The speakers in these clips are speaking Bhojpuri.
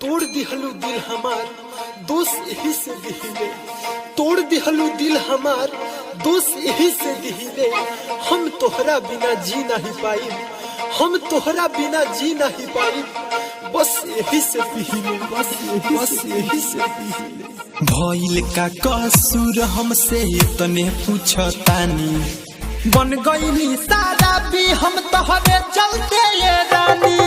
तोड़ दिहलू दिल हमार दोष यही से दिहिले, तोड़ दिहलू दिल हमार दोष यही से दिहिले। हम तोहरा बिना जी नहीं पाई, हम तोहरा बिना जी नहीं पाई, बस यही से दिहिले, बस यही से दिहिले। भइल का कसूर हमसे तने पूछतानी, बन गईली सारा भी हम तोहरे चलते ये रानी।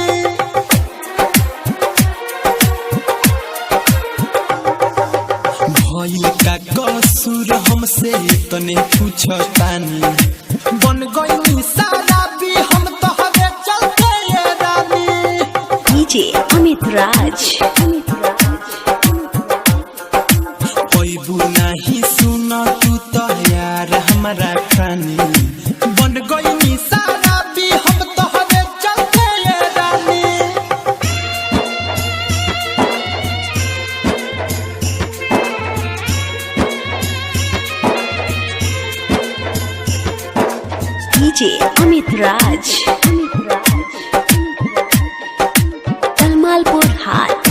भइल का कसूर हमसे तने पूछतानी, बन गईली सारा भी हम तोहरे चलते ये रानी। डीजे अमित राज। पैबू नहीं सुना तू तो यार हमारा खानी, बन गईली सारा भी हम तोहरे चलते ये रानी। डीजे अमित राज। कलमालपुर हाट।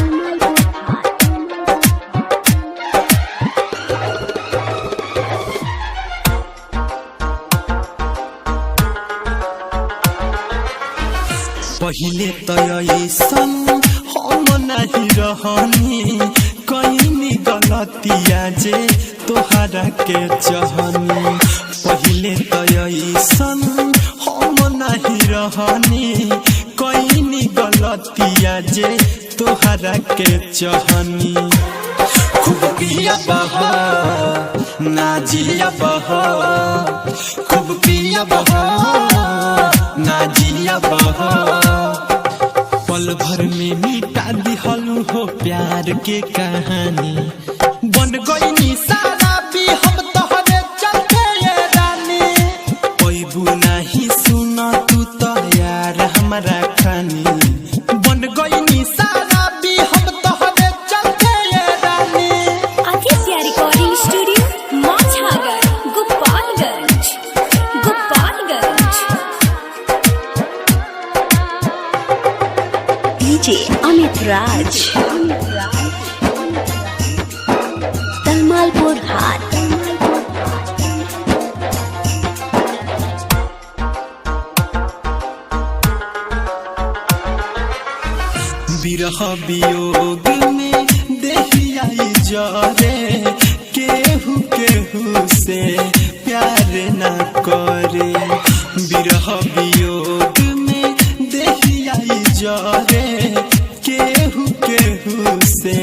पहिले तो ऐसन हम नहीं रहनी, कहीं गलतिया जे तोहरा के चाहनी। पहिले तो ऐसन हम नहीं रहनी, कहीं गलतिया जे तोहरा के चाहनी। खूब पिया बहा ना जिया बहा, खूब पिया बहा ना जिया बहा। पल भर में मिटा दिहलू हो प्यार के कहानी, बन गईनी सारा भी हम तोहरे चलते ये रानी। पैबू नहीं सुना तू तो यार हमारा खानी, बन गईनी सारा भी हम तोहरे चलते ये रानी। Aditya recording studio Machhagar Gopalganj. DJ Amit राज। कलमालपुर हाट। बिरह वियोग में देहिया जरे, केहू केहू से प्यार न करे। बिरह वियोग में देहिया जरे, केहू केहू से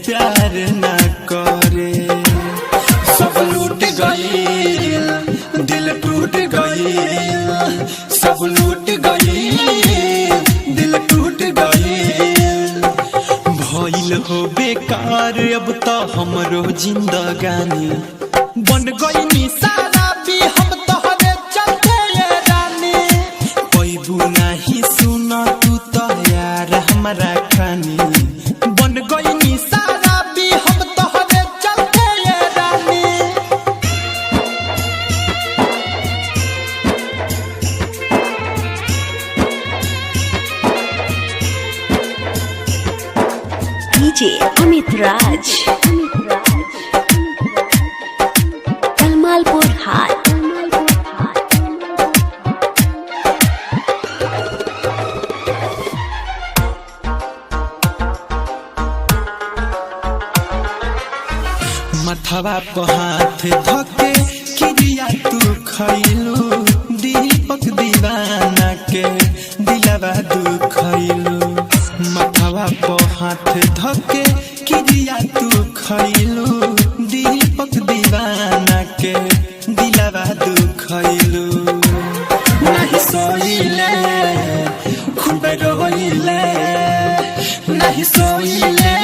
प्यार न करे। सब लूट गई दिल टूट गई, सब लूट गई दिल टूट गई। भइल हो बेकार अब तो हमरो जिंदगानी, बन गईनी सारा भी हम तोहरे चलते ये रानी। पैबू नहीं सुना तू तो यार हमारा खानी, बन गईनी सारा भी हम तोहरे चलते ये रानी। डीजे अमित राज। कलमालपुर हाट। मथवा पर हाथ धके किरिया तू खैलू, दीपक दीवाना के दिलवा दुखैलू। मथवा पर हाथ धके किरिया तू खैलू, दीपक दीवाना के दिलवा दुखैलू। नहीं सोइले खूब रोइले, नहीं सोइले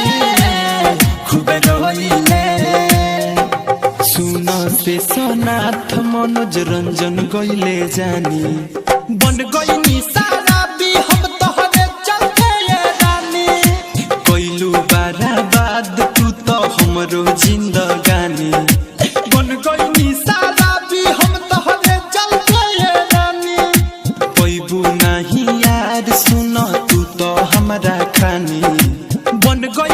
खूब रोइले। सुना से सोनाथ मनोज रंजन गईले जानी, बन गईनी सारा भी हम तोहरे चलते ये रानी। कोइलू बराबाद तू तो हमरो जिंदगानी, बन गईनी सारा भी हम तोहरे चलते ये रानी। पैबू नहीं यार सुना तू तो हमारा खानी, बन गई